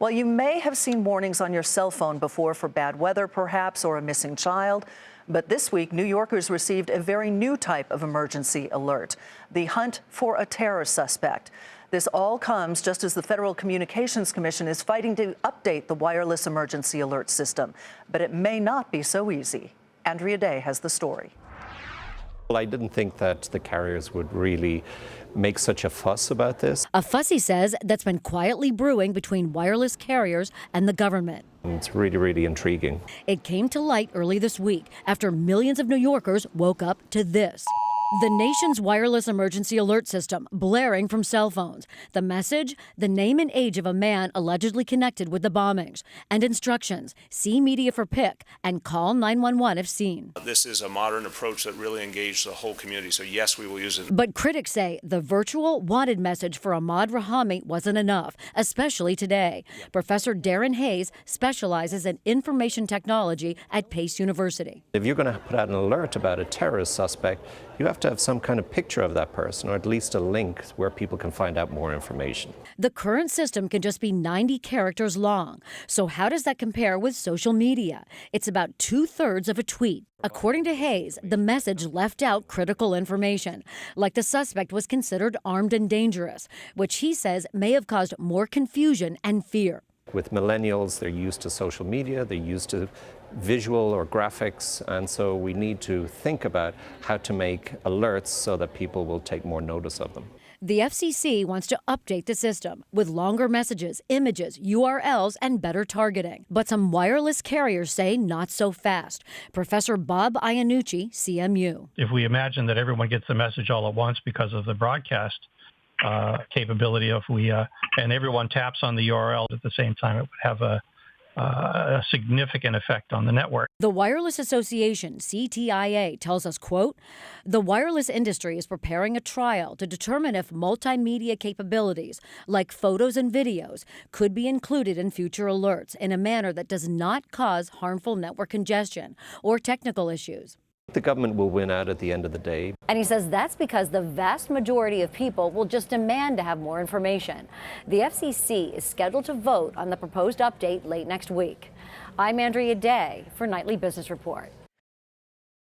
Well, you may have seen warnings on your cell phone before for bad weather, perhaps, or a missing child. But this week, New Yorkers received a very new type of emergency alert, the hunt for a terror suspect. This all comes just as the Federal Communications Commission is fighting to update the wireless emergency alert system. But it may not be so easy. Andrea Day has the story. Well, I didn't think that the carriers would really make such a fuss about this. A fuss, he says, that's been quietly brewing between wireless carriers and the government. It's really, really intriguing. It came to light early this week after millions of New Yorkers woke up to this. The nation's wireless emergency alert system blaring from cell phones. The message, the name and age of a man allegedly connected with the bombings, and instructions, see media for PIC and call 911 if seen. This is a modern approach that really engaged the whole community, so yes, we will use it. But critics say the virtual wanted message for Ahmad Rahami wasn't enough, especially today. Professor Darren Hayes specializes in information technology at Pace University. If you're going to put out an alert about a terrorist suspect, you have to have some kind of picture of that person, or at least a link where people can find out more information. The current system can just be 90 characters long. So how does that compare with social media? It's about 2/3 of a tweet. According to Hayes, the message left out critical information, like the suspect was considered armed and dangerous, which he says may have caused more confusion and fear. With millennials, they're used to social media, they're used to visual or graphics, and so we need to think about how to make alerts so that people will take more notice of them. The FCC wants to update the system with longer messages, images, URLs, and better targeting. But some wireless carriers say not so fast. Professor Bob Iannucci, CMU. If we imagine that everyone gets the message all at once because of the broadcast capability, and everyone taps on the URL at the same time, it would have a significant effect on the network. The Wireless Association, CTIA, tells us, quote, the wireless industry is preparing a trial to determine if multimedia capabilities, like photos and videos, could be included in future alerts in a manner that does not cause harmful network congestion or technical issues. The government will win out at the end of the day. And he says that's because the vast majority of people will just demand to have more information. The FCC is scheduled to vote on the proposed update late next week. I'm Andrea Day for Nightly Business Report.